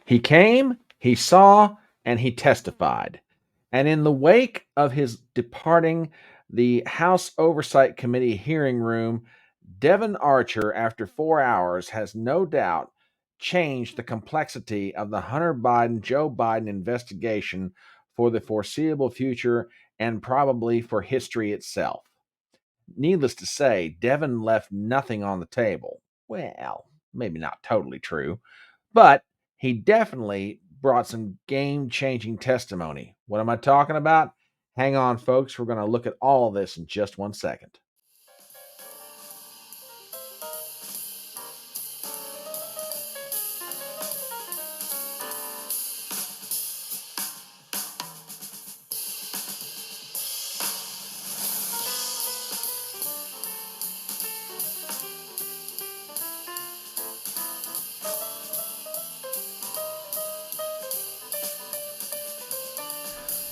He came, he saw, and he testified. And in the wake of his departing the House Oversight Committee hearing room, Devon Archer, after 4 hours, has no doubt changed the complexity of the Hunter Biden Joe Biden investigation for the foreseeable future and probably for history itself. Needless to say, Devon left nothing on the table. Well, maybe not totally true, but he definitely brought some game changing testimony. What am I talking about? Hang on, folks. We're going to look at all of this in just 1 second.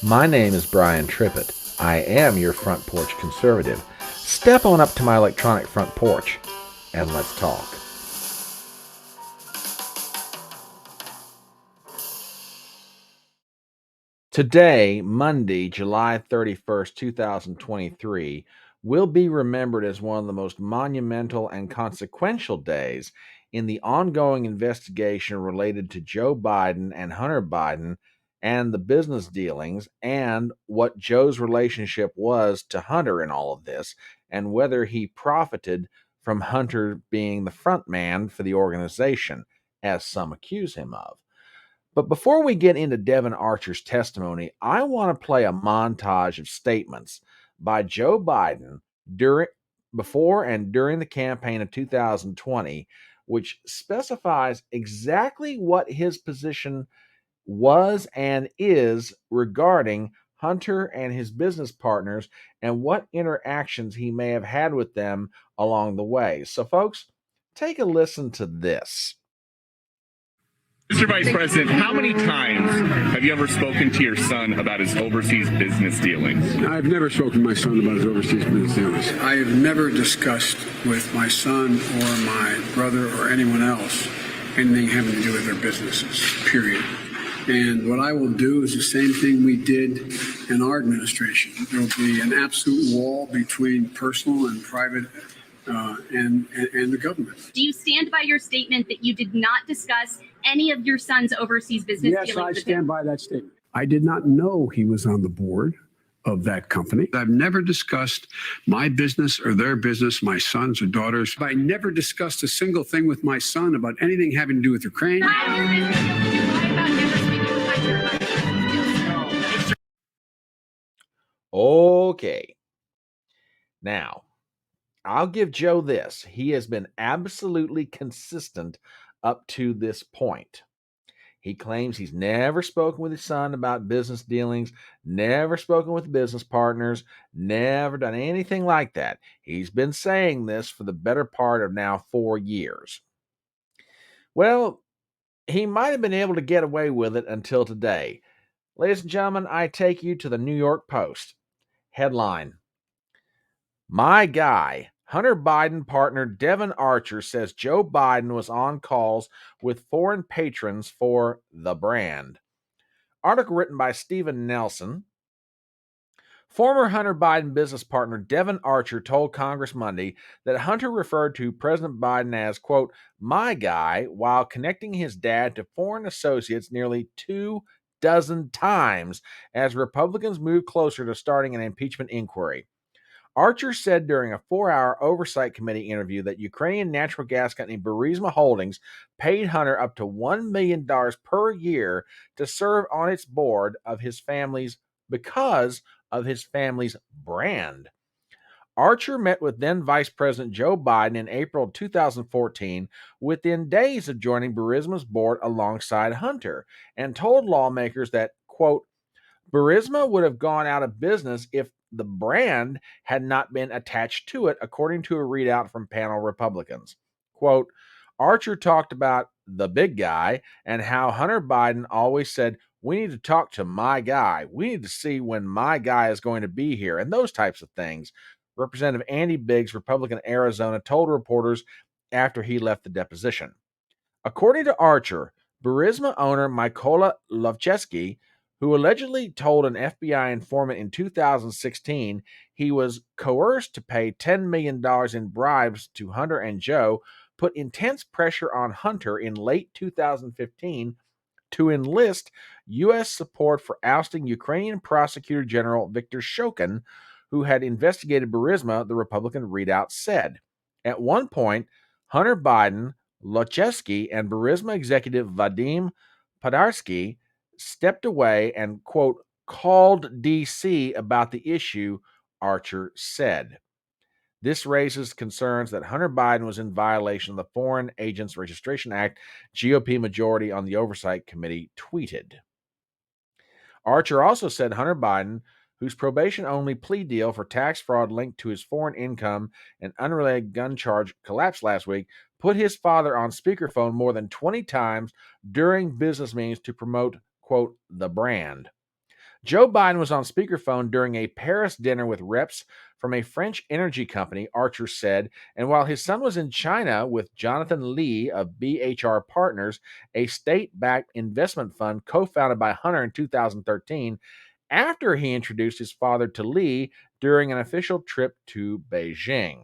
My name is Brian Trippett. I am your front porch conservative. Step on up to my electronic front porch and let's talk. Today, Monday, July 31st, 2023, will be remembered as one of the most monumental and consequential days in the ongoing investigation related to Joe Biden and Hunter Biden and the business dealings and what Joe's relationship was to Hunter in all of this and whether he profited from Hunter being the front man for the organization, as some accuse him of. But before we get into Devon Archer's testimony, I want to play a montage of statements by Joe Biden during, before and during the campaign of 2020, which specifies exactly what his position was and is regarding Hunter and his business partners and what interactions he may have had with them along the way. So, folks, take a listen to this. Mr. Vice President, how many times have you ever spoken to your son about his overseas business dealings? I've never spoken to my son about his overseas business dealings. I have never discussed with my son or my brother or anyone else anything having to do with their businesses, period. And what I will do is the same thing we did in our administration. There will be an absolute wall between personal and private and the government. Do you stand by your statement that you did not discuss any of your son's overseas business dealings? Yes, I stand by that statement. I did not know he was on the board of that company. I've never discussed my business or their business, my sons or daughters. I never discussed a single thing with my son about anything having to do with Ukraine. Okay. Now, I'll give Joe this. He has been absolutely consistent up to this point. He claims he's never spoken with his son about business dealings, never spoken with business partners, never done anything like that. He's been saying this for the better part of now 4 years. Well, he might have been able to get away with it until today. Ladies and gentlemen, I take you to the New York Post. Headline: My guy, Hunter Biden partner Devon Archer says Joe Biden was on calls with foreign patrons for the brand. Article written by Stephen Nelson. Former Hunter Biden business partner Devon Archer told Congress Monday that Hunter referred to President Biden as, quote, my guy, while connecting his dad to foreign associates nearly 24 times as Republicans move closer to starting an impeachment inquiry. Archer said during a 4-hour Oversight Committee interview that Ukrainian natural gas company Burisma Holdings paid Hunter up to $1 million per year to serve on its board of his family's because of his family's brand. Archer met with then Vice President Joe Biden in April 2014 within days of joining Burisma's board alongside Hunter and told lawmakers that, quote, Burisma would have gone out of business if the brand had not been attached to it, according to a readout from panel Republicans. Quote, Archer talked about the big guy and how Hunter Biden always said, we need to talk to my guy. We need to see when my guy is going to be here and those types of things. Representative Andy Biggs, Republican Arizona, told reporters after he left the deposition. According to Archer, Burisma owner Mykola Lovchesky, who allegedly told an FBI informant in 2016 he was coerced to pay $10 million in bribes to Hunter and Joe, put intense pressure on Hunter in late 2015 to enlist U.S. support for ousting Ukrainian Prosecutor General Viktor Shokin, who had investigated Burisma, the Republican readout said. At one point, Hunter Biden, Lochesky, and Burisma executive Vadim Podarsky stepped away and, quote, called D.C. about the issue, Archer said. This raises concerns that Hunter Biden was in violation of the Foreign Agents Registration Act, GOP majority on the Oversight Committee tweeted. Archer also said Hunter Biden, whose probation-only plea deal for tax fraud linked to his foreign income and unrelated gun charge collapsed last week, put his father on speakerphone more than 20 times during business meetings to promote, quote, the brand. Joe Biden was on speakerphone during a Paris dinner with reps from a French energy company, Archer said, and while his son was in China with Jonathan Lee of BHR Partners, a state-backed investment fund co-founded by Hunter in 2013, after he introduced his father to Lee during an official trip to Beijing.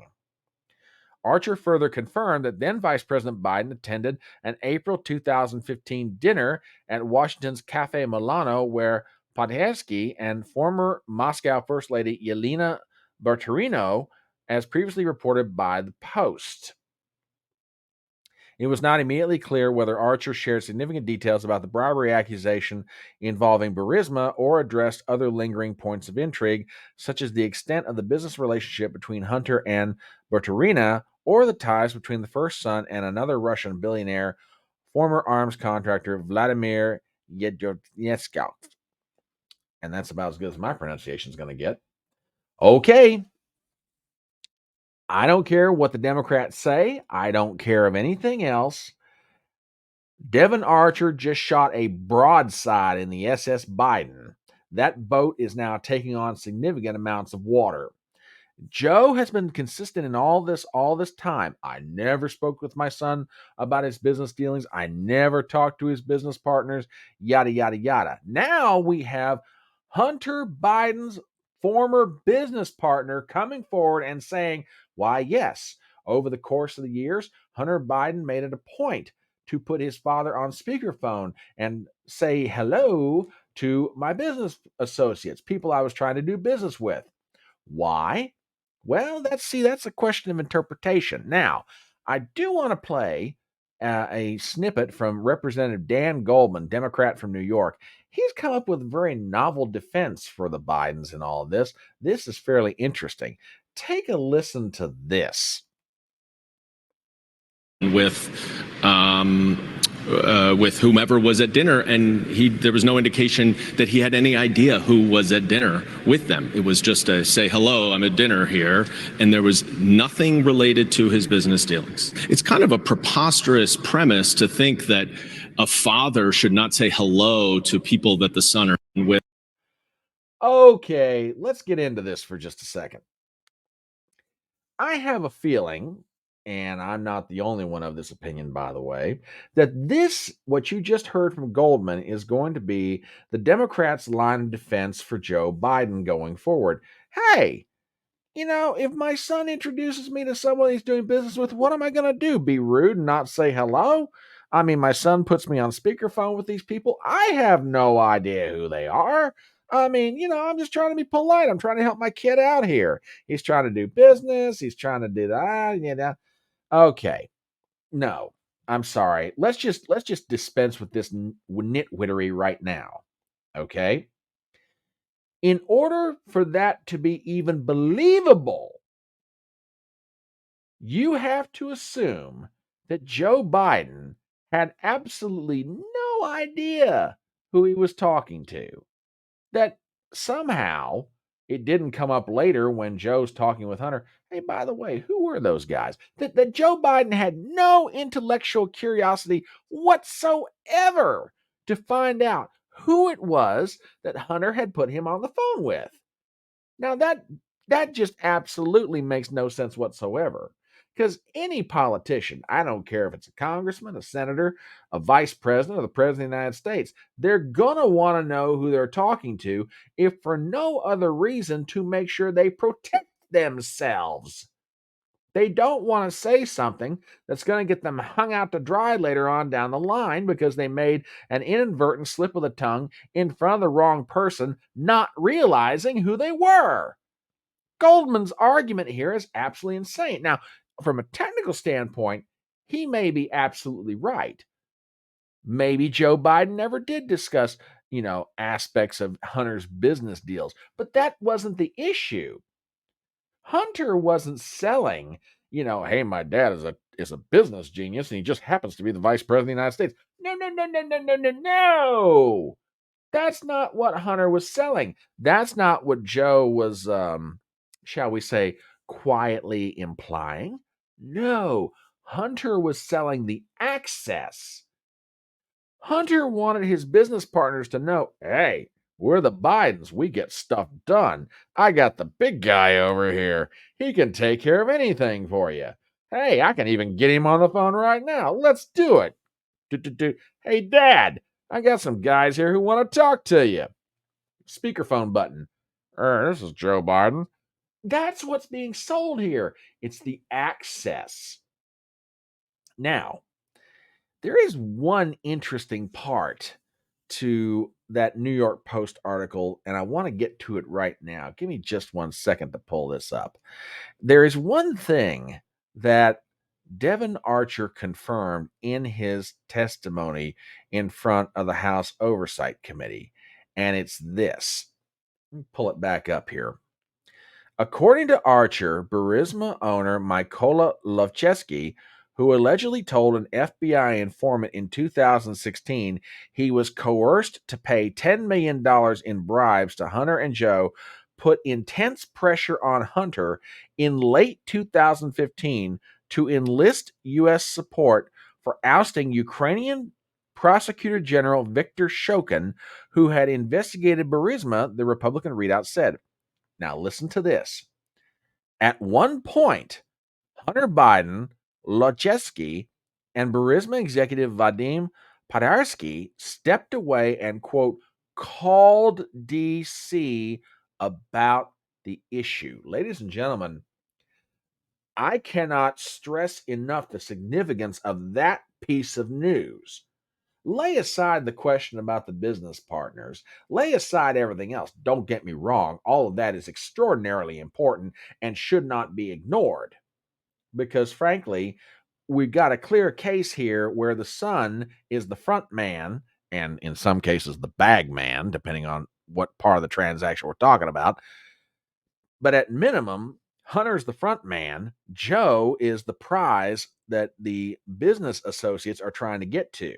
Archer further confirmed that then Vice President Biden attended an April 2015 dinner at Washington's Cafe Milano, where Podhesky and former Moscow First Lady Yelena Berturino, as previously reported by the Post. It was not immediately clear whether Archer shared significant details about the bribery accusation involving Burisma or addressed other lingering points of intrigue, such as the extent of the business relationship between Hunter and Berturina or the ties between the first son and another Russian billionaire, former arms contractor Vladimir Yedornetskov. And that's about as good as my pronunciation is going to get. Okay. I don't care what the Democrats say. I don't care of anything else. Devon Archer just shot a broadside in the SS Biden. That boat is now taking on significant amounts of water. Joe has been consistent in all this time. I never spoke with my son about his business dealings. I never talked to his business partners, yada, yada, yada. Now we have Hunter Biden's former business partner coming forward and saying, why, yes, over the course of the years, Hunter Biden made it a point to put his father on speakerphone and say hello to my business associates, people I was trying to do business with. Why? Well, that's a question of interpretation. Now, I do want to play a snippet from Representative Dan Goldman, Democrat from New York. He's come up with a very novel defense for the Bidens in all of this. This is fairly interesting. Take a listen to this. With whomever was at dinner, and there was no indication that he had any idea who was at dinner with them. It was just a say, hello, I'm at dinner here, and there was nothing related to his business dealings. It's kind of a preposterous premise to think that a father should not say hello to people that the son are with. Okay, let's get into this for just a second. I have a feeling, and I'm not the only one of this opinion, by the way, that what you just heard from Goldman, is going to be the Democrats' line of defense for Joe Biden going forward. Hey, if my son introduces me to someone he's doing business with, what am I going to do? Be rude and not say hello? I mean, my son puts me on speakerphone with these people. I have no idea who they are. I mean, I'm just trying to be polite. I'm trying to help my kid out here. He's trying to do business. He's trying to do that. Okay. No, I'm sorry. Let's just dispense with this nitwittery right now. Okay. In order for that to be even believable, you have to assume that Joe Biden had absolutely no idea who he was talking to. That somehow it didn't come up later when Joe's talking with Hunter. Hey, by the way, who were those guys? That Joe Biden had no intellectual curiosity whatsoever to find out who it was that Hunter had put him on the phone with. Now that just absolutely makes no sense whatsoever. Because any politician, I don't care if it's a congressman, a senator, a vice president, or the president of the United States, they're going to want to know who they're talking to, if for no other reason to make sure they protect themselves. They don't want to say something that's going to get them hung out to dry later on down the line because they made an inadvertent slip of the tongue in front of the wrong person, not realizing who they were. Goldman's argument here is absolutely insane. Now, from a technical standpoint, he may be absolutely right. Maybe Joe Biden never did discuss, aspects of Hunter's business deals, but that wasn't the issue. Hunter wasn't selling, hey, my dad is a business genius and he just happens to be the vice president of the United States. No, no, no, no, no, no, no, no. That's not what Hunter was selling. That's not what Joe was, shall we say, quietly implying. No, Hunter was selling the access. Hunter wanted his business partners to know, hey, we're the Bidens. We get stuff done. I got the big guy over here. He can take care of anything for you. Hey, I can even get him on the phone right now. Let's do it. Hey, Dad, I got some guys here who want to talk to you. Speakerphone button. This is Joe Biden. That's what's being sold here. It's the access. Now, there is one interesting part to that New York Post article, and I want to get to it right now. Give me just 1 second to pull this up. There is one thing that Devon Archer confirmed in his testimony in front of the House Oversight Committee, and it's this. Let me pull it back up here. According to Archer, Burisma owner Mykola Lovchesky, who allegedly told an FBI informant in 2016 he was coerced to pay $10 million in bribes to Hunter and Joe, put intense pressure on Hunter in late 2015 to enlist U.S. support for ousting Ukrainian Prosecutor General Viktor Shokin, who had investigated Burisma, the Republican readout said. Now, listen to this. At one point, Hunter Biden, Lochesky, and Burisma executive Vadim Podarsky stepped away and, quote, called D.C. about the issue. Ladies and gentlemen, I cannot stress enough the significance of that piece of news. Lay aside the question about the business partners. Lay aside everything else. Don't get me wrong. All of that is extraordinarily important and should not be ignored. Because frankly, we've got a clear case here where the son is the front man, and in some cases the bag man, depending on what part of the transaction we're talking about. But at minimum, Hunter's the front man. Joe is the prize that the business associates are trying to get to.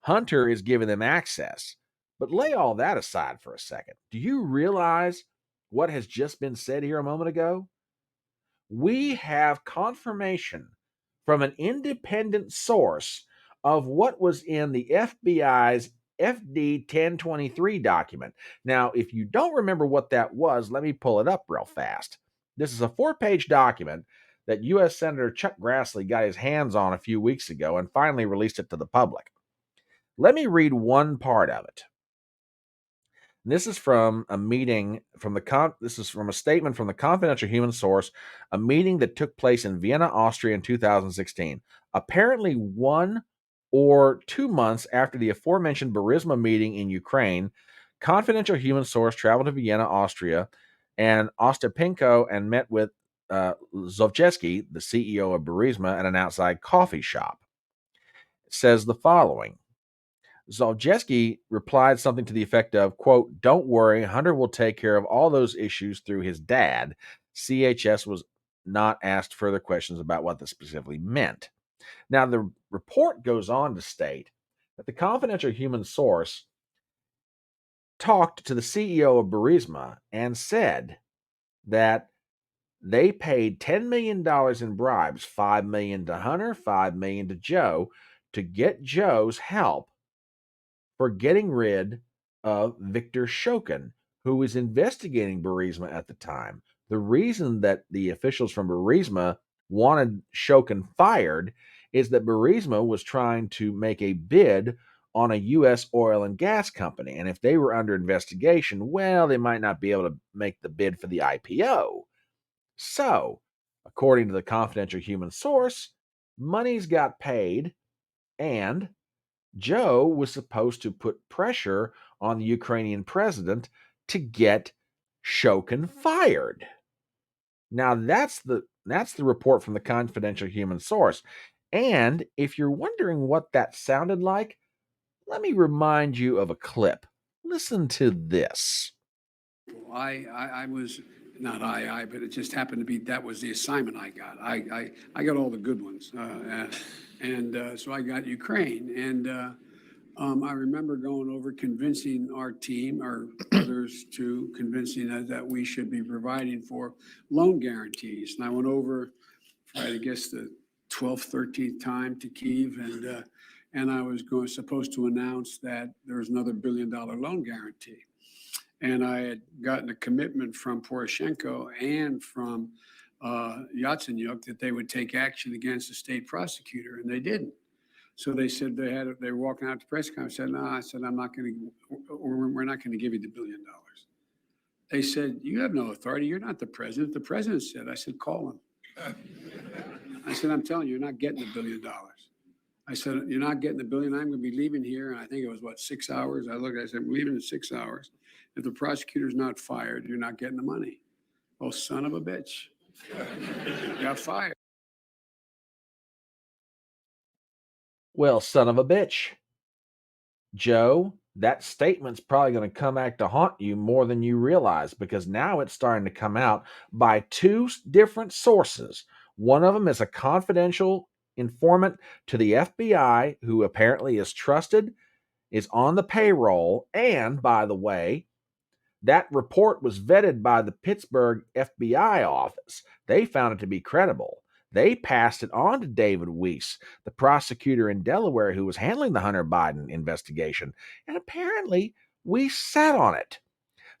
Hunter is giving them access. But lay all that aside for a second. Do you realize what has just been said here a moment ago? We have confirmation from an independent source of what was in the FBI's FD 1023 document. Now, if you don't remember what that was, let me pull it up real fast. This is a 4-page document that U.S. Senator Chuck Grassley got his hands on a few weeks ago and finally released it to the public. Let me read one part of it. This is from a meeting this is from a statement from the confidential human source, a meeting that took place in Vienna, Austria in 2016. Apparently 1 or 2 months after the aforementioned Burisma meeting in Ukraine, confidential human source traveled to Vienna, Austria, and Ostapenko and met with Zovchesky, the CEO of Burisma, at an outside coffee shop. It says the following. Zoljeski replied something to the effect of, quote, don't worry, Hunter will take care of all those issues through his dad. CHS was not asked further questions about what this specifically meant. Now, the report goes on to state that the confidential human source talked to the CEO of Burisma and said that they paid $10 million in bribes, $5 million to Hunter, $5 million to Joe, to get Joe's help for getting rid of Viktor Shokin, who was investigating Burisma at the time. The reason that the officials from Burisma wanted Shokin fired is that Burisma was trying to make a bid on a U.S. oil and gas company. And if they were under investigation, well, they might not be able to make the bid for the IPO. So, according to the confidential human source, monies got paid, and Joe was supposed to put pressure on the Ukrainian president to get Shokin fired. Now that's the report from the confidential human source. And if you're wondering what that sounded like, let me remind you of a clip. Listen to this. I was not but it just happened to be that was the assignment I got. I got all the good ones, so I got Ukraine, and I remember going over convincing our team, or others, to convincing us that we should be providing for loan guarantees. And I went over, I guess, the 12th, 13th time to Kyiv, and I was supposed to announce that there was another $1 billion loan guarantee. And I had gotten a commitment from Poroshenko and from Yatsenyuk that they would take action against the state prosecutor, and they didn't. So they said they were walking out to press conference. I said, no, I'm not going to, we're not going to give you the $1 billion. They said, you have no authority. You're not the president. The president said. I said, call him. I said, I'm telling you, you're not getting the $1 billion. I said, you're not getting the $1 billion. I'm going to be leaving here. And I think it was, 6 hours? I said, I'm leaving in 6 hours. If the prosecutor's not fired, you're not getting the money. Oh, son of a bitch. Got fired. Well, son of a bitch. Joe, that statement's probably going to come back to haunt you more than you realize, because now it's starting to come out by two different sources. One of them is a confidential informant to the FBI who apparently is trusted, is on the payroll, and, by the way, that report was vetted by the Pittsburgh FBI office. They found it to be credible. They passed it on to David Weiss, the prosecutor in Delaware who was handling the Hunter Biden investigation, and apparently Weiss sat on it.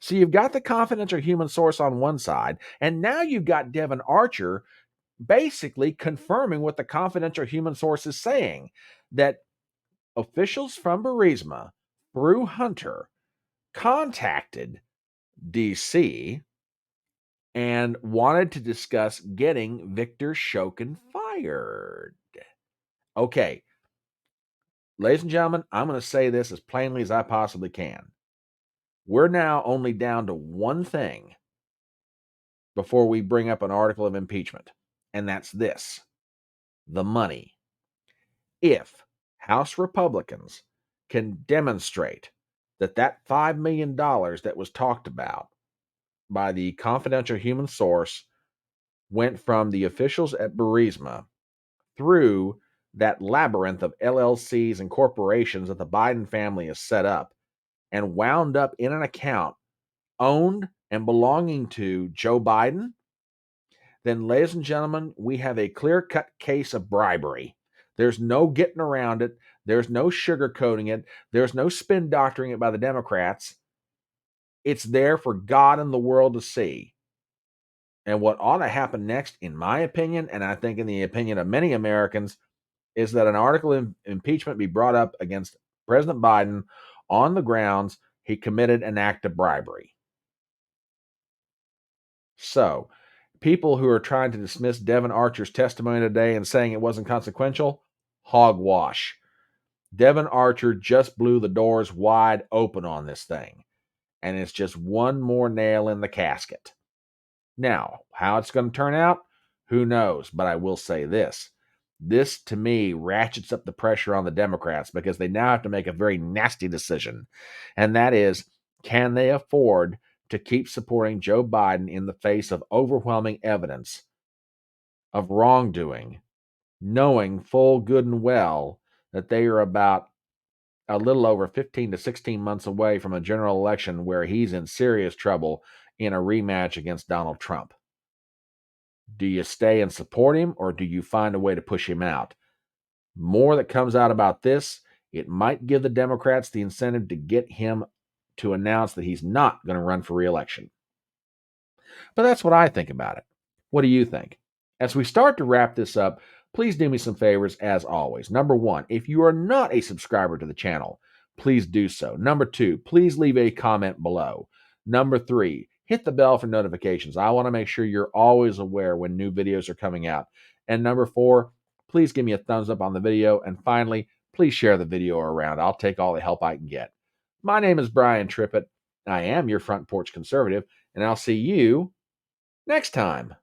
So you've got the confidential human source on one side, and now you've got Devon Archer basically confirming what the confidential human source is saying, that officials from Burisma, through Hunter, contacted DC and wanted to discuss getting Viktor Shokin fired. Okay, ladies and gentlemen, I'm going to say this as plainly as I possibly can. We're now only down to one thing before we bring up an article of impeachment, and that's this: the money. If House Republicans can demonstrate that $5 million that was talked about by the confidential human source went from the officials at Burisma through that labyrinth of LLCs and corporations that the Biden family has set up and wound up in an account owned and belonging to Joe Biden, then, ladies and gentlemen, we have a clear-cut case of bribery. There's no getting around it. There's no sugarcoating it. There's no spin doctoring it by the Democrats. It's there for God and the world to see. And what ought to happen next, in my opinion, and I think in the opinion of many Americans, is that an article of impeachment be brought up against President Biden on the grounds he committed an act of bribery. So, people who are trying to dismiss Devon Archer's testimony today and saying it wasn't consequential, hogwash. Devon Archer just blew the doors wide open on this thing, and it's just one more nail in the casket. Now, how it's going to turn out, who knows? But I will say this. This, to me, ratchets up the pressure on the Democrats because they now have to make a very nasty decision, and that is, can they afford to keep supporting Joe Biden in the face of overwhelming evidence of wrongdoing, knowing full good and well that they are about a little over 15 to 16 months away from a general election where he's in serious trouble in a rematch against Donald Trump? Do you stay and support him, or do you find a way to push him out? More that comes out about this, it might give the Democrats the incentive to get him to announce that he's not going to run for re-election. But that's what I think about it. What do you think? As we start to wrap this up, please do me some favors as always. Number one, if you are not a subscriber to the channel, please do so. Number two, please leave a comment below. Number three, hit the bell for notifications. I want to make sure you're always aware when new videos are coming out. And number four, please give me a thumbs up on the video. And finally, please share the video around. I'll take all the help I can get. My name is Brian Trippett. I am your front porch conservative, and I'll see you next time.